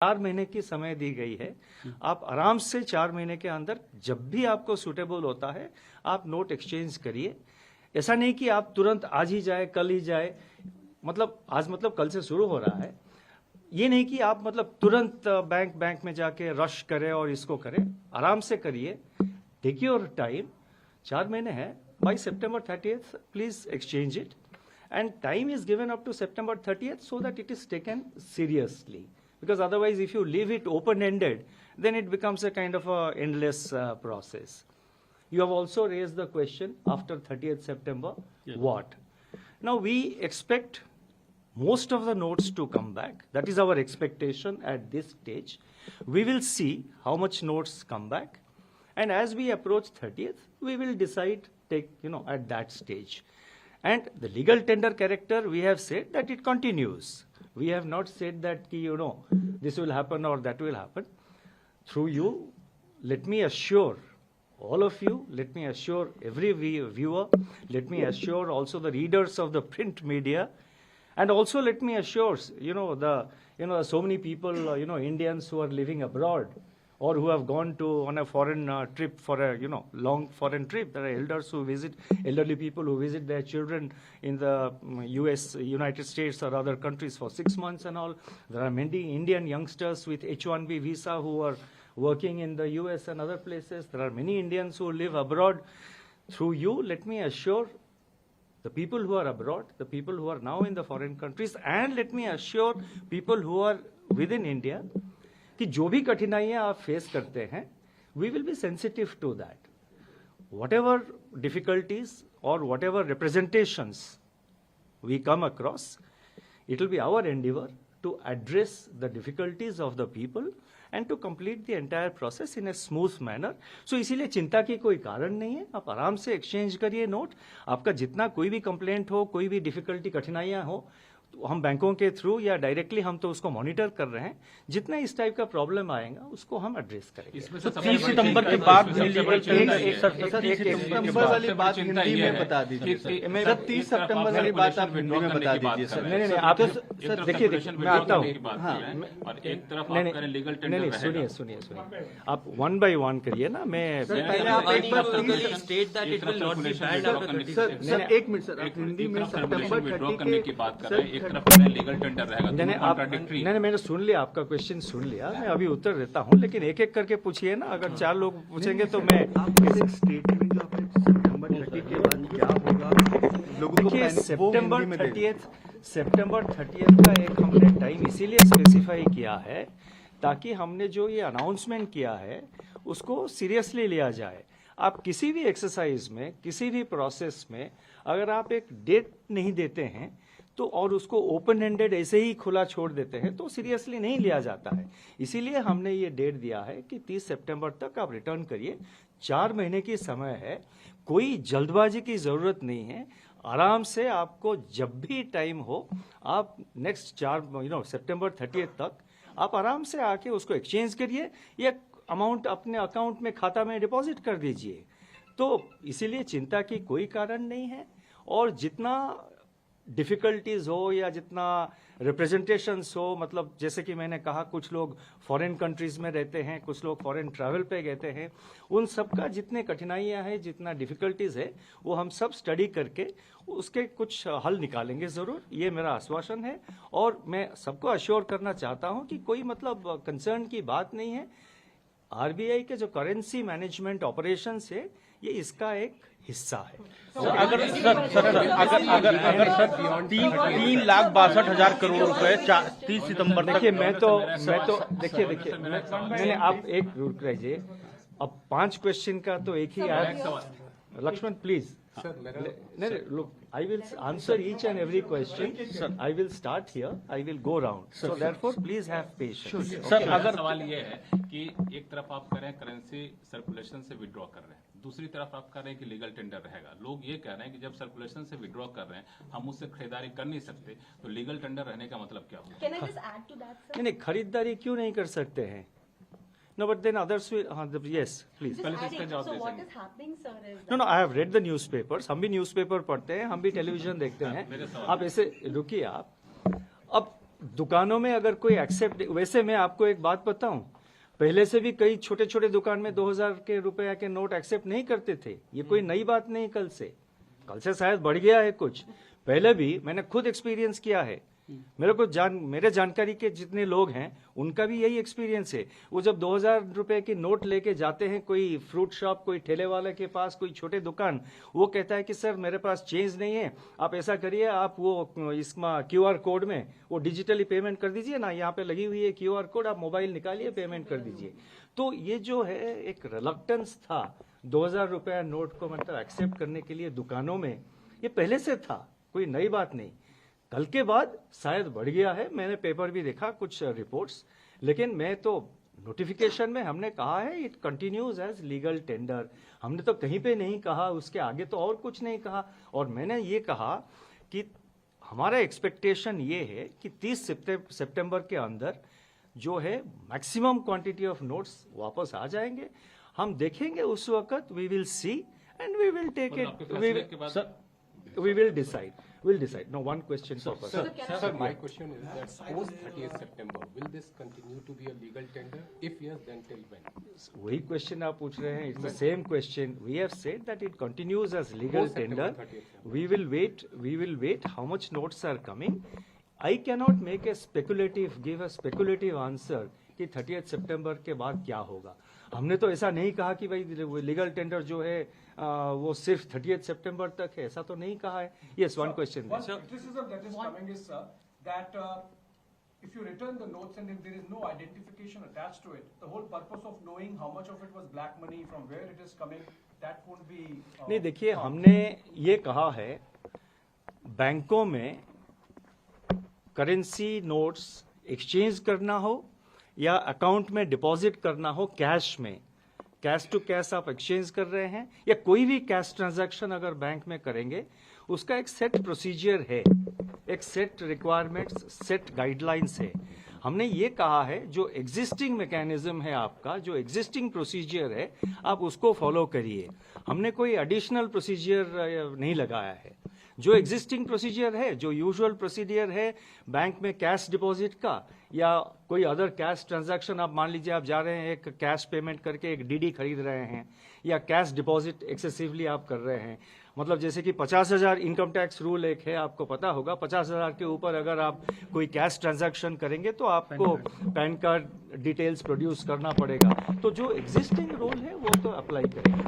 4 महीने की समय दी गई है। आप आराम से 4 महीने के अंदर जब भी आपको सूटेबल होता है आप नोट एक्सचेंज करिए। ऐसा नहीं कि आप तुरंत आज ही जाए कल ही जाए, मतलब आज मतलब कल से शुरू हो रहा है। ये नहीं कि आप मतलब तुरंत बैंक में जाके रश करें और इसको करें, आराम से करिए, टेक योर टाइम। 4 महीने हैं, by September 30th please exchange it, and time is given up to September 30th so that it is taken seriously, because otherwise if you leave it open-ended then it becomes a kind of a endless process. You have also raised the question after 30th September, yes. What? Now we expect most of the notes to come back. That is our expectation at this stage. We will see how much notes come back, and as we approach 30th we will decide, at that stage. And the legal tender character, we have said that it continues. We have not said that, this will happen or that will happen. Through you, let me assure all of you, let me assure every viewer, let me assure also the readers of the print media, and also let me assure, so many people, Indians who are living abroad, or who have gone on a foreign trip for a long foreign trip. There are elderly people who visit their children in the United States or other countries for 6 months and all. There are many Indian youngsters with H-1B visa who are working in the US and other places. There are many Indians who live abroad. Through you, let me assure the people who are abroad, the people who are now in the foreign countries, and let me assure people who are within India, कि जो भी कठिनाइयां आप face करते हैं, we will be sensitive to that. Whatever difficulties or whatever representations we come across, it will be our endeavor to address the difficulties of the people and to complete the entire process in a smooth manner. So इसीलिए चिंता की कोई कारण नहीं है, आप आराम से एक्सचेंज करिए नोट। आपका जितना कोई भी कंप्लेंट हो, कोई भी डिफिकल्टी कठिनाइयां हो, तो हम बैंकों के थ्रू या डायरेक्टली हम तो उसको मॉनिटर कर रहे हैं। जितना इस टाइप का प्रॉब्लम आएगा उसको हम एड्रेस करेंगे। इसमें 30 सितंबर के बाद वाली बात हिंदी में बता दीजिए सर। 30 सितंबर वाली बात आप हिंदी में बता दीजिए सर। नहीं आप सर देखिए मैं आता हूँ। नहीं सुनिए आप 1 by 1 करिए ना। मैं पहले आप एक बार state that it will not be banned. Sir एक मिनट सर, आप हिंदी में सितंबर 30 करने की बात कर रहे हैं, एक तरफ लीगल टेंडर रहेगा। नहीं मैंने सुन लिया, आपका क्वेश्चन सुन लिया, मैं अभी उत्तर देता हूँ, लेकिन एक एक करके पूछिए ना। अगर 4 लोग पूछेंगे तो मैं स्टेटमेंट जो आपने सितंबर 30 के बाद क्या होगा लोगों को September 30th का एक हमने टाइम इसीलिए स्पेसिफाई किया है ताकि हमने जो ये अनाउंसमेंट किया है उसको सीरियसली लिया जाए। आप किसी भी एक्सरसाइज में, किसी भी प्रोसेस में अगर आप एक डेट नहीं देते हैं तो और उसको ओपन एंडेड ऐसे ही खुला छोड़ देते हैं तो सीरियसली नहीं लिया जाता है। इसीलिए हमने ये डेट दिया है कि 30 सितंबर तक आप रिटर्न करिए। 4 महीने की समय है, कोई जल्दबाजी की जरूरत नहीं है। आराम से आपको जब भी टाइम हो आप नेक्स्ट September 30th तक आप आराम से आके उसको एक्सचेंज करिए या अमाउंट अपने अकाउंट में, खाता में डिपॉजिट कर दीजिए। तो इसीलिए चिंता की कोई कारण नहीं है। और जितना डिफिकल्टीज हो या जितना रिप्रेजेंटेशंस हो, मतलब जैसे कि मैंने कहा कुछ लोग फॉरेन कंट्रीज में रहते हैं, कुछ लोग फॉरेन ट्रैवल पे गए हैं, उन सब का जितने कठिनाइयां हैं, जितना डिफिकल्टीज है, वो हम सब स्टडी करके उसके कुछ हल निकालेंगे ज़रूर, ये मेरा आश्वासन है। और मैं सबको अश्योर करना चाहता हूँ कि कोई मतलब कंसर्न की बात नहीं है। आरबीआई के जो करेंसी मैनेजमेंट ऑपरेशंस है ये इसका एक हिस्सा है। अगर 3,62,000 करोड़ रुपए 30 सितंबर तक, देखिए मैं तो देखिए मैंने आप एक रुक रहिए। अब 5 क्वेश्चन का तो एक ही आया। Laxman please look, I will answer each and every question. Sir, I will start here. I will go round. So therefore, please have patience. Sir अगर सवाल ये है कि एक तरफ आप कह रहे हैं करेंसी सर्कुलेशन से विड्रॉ कर रहे हैं, दूसरी तरफ आप कह रहे हैं कि लीगल टेंडर रहेगा। लोग ये कह रहे हैं कि जब सर्कुलेशन से विड्रॉ कर रहे हैं हम उससे खरीदारी कर नहीं सकते, तो लीगल टेंडर रहने का मतलब क्या होगा? Can I just add to that, sir? नहीं खरीदारी क्यों नहीं कर सकते हैं? No, but then others will. Yes, please. So what is happening, sir? No, I have read the newspapers. हम भी न्यूज़पेपर पढ़ते हैं, हम भी टेलीविजन देखते हैं। आप ऐसे रुकिए आप। अब दुकानों में अगर कोई एक्सेप्ट, वैसे मैं आपको एक बात बताऊं, पहले से भी कई छोटे छोटे दुकान में 2000 के रुपया के नोट एक्सेप्ट नहीं करते थे। ये कोई नई बात नहीं, कल से शायद बढ़ गया है कुछ। पहले भी मैंने खुद एक्सपीरियंस किया है, मेरे जानकारी के जितने लोग हैं उनका भी यही एक्सपीरियंस है। वो जब 2000 रुपए की नोट लेके जाते हैं कोई फ्रूट शॉप, कोई ठेले वाले के पास, कोई छोटे दुकान, वो कहता है कि सर मेरे पास चेंज नहीं है, आप ऐसा करिए, आप वो इसमें QR कोड में वो डिजिटली पेमेंट कर दीजिए ना, यहाँ पे लगी हुई है QR कोड, आप मोबाइल निकालिए पेमेंट कर दीजिए। तो ये जो है एक रिलक्टेंस था 2000 रुपया नोट को मतलब एक्सेप्ट करने के लिए दुकानों में, ये पहले से था, कोई नई बात नहीं। कल के बाद शायद बढ़ गया है, मैंने पेपर भी देखा कुछ रिपोर्ट्स, लेकिन मैं तो नोटिफिकेशन में हमने कहा है it continues as legal tender, हमने तो कहीं पे नहीं कहा, उसके आगे तो और कुछ नहीं कहा। और मैंने ये कहा कि हमारा एक्सपेक्टेशन ये है कि 30 सितंबर के अंदर जो है मैक्सिमम क्वांटिटी ऑफ नोट्स वापस आ जाएंगे। हम देखेंगे उस वक्त, we will see and we will take it, we will decide. No, one question per person. Sir, my question is that post 30th September, will this continue to be a legal tender? If yes, then till when? वही question आप पूछ रहे हैं, it's the same question. We have said that it continues as legal tender. We will wait how much notes are coming. I cannot give a speculative answer कि 30th सितंबर के बाद क्या होगा। हमने तो ऐसा नहीं कहा कि भाई लीगल टेंडर जो है वो सिर्फ 30th सितंबर तक है, ऐसा तो नहीं कहा है। Yes, one question. One criticism that is coming is, sir, that if you return the notes and if there is no identification attached to it, the whole purpose of knowing how much of it was black money, from where it is coming, that won't be. नहीं, देखिए, हमने ये कहा है बैंकों में currency notes exchange करना हो या अकाउंट में डिपॉजिट करना हो, कैश टू कैश आप एक्सचेंज कर रहे हैं या कोई भी कैश ट्रांजैक्शन अगर बैंक में करेंगे, उसका एक सेट प्रोसीजर है, एक सेट रिक्वायरमेंट्स, सेट गाइडलाइंस है। हमने ये कहा है जो एग्जिस्टिंग मैकेनिज्म है आपका, जो एग्जिस्टिंग प्रोसीजर है, आप उसको फॉलो करिए। हमने कोई एडिशनल प्रोसीजर नहीं लगाया है। जो एग्जिस्टिंग प्रोसीजर है, जो यूजुअल प्रोसीजर है बैंक में कैश डिपॉजिट का या कोई अदर कैश ट्रांजैक्शन, आप मान लीजिए आप जा रहे हैं एक कैश पेमेंट करके एक डीडी खरीद रहे हैं या कैश डिपॉजिट एक्सेसिवली आप कर रहे हैं, मतलब जैसे कि 50,000 इनकम टैक्स रूल एक है, आपको पता होगा, 50,000 के ऊपर अगर आप कोई कैश ट्रांजैक्शन करेंगे तो आपको पैन कार्ड डिटेल्स प्रोड्यूस करना पड़ेगा। तो जो एग्जिस्टिंग रूल है वो तो अप्लाई करेंगे।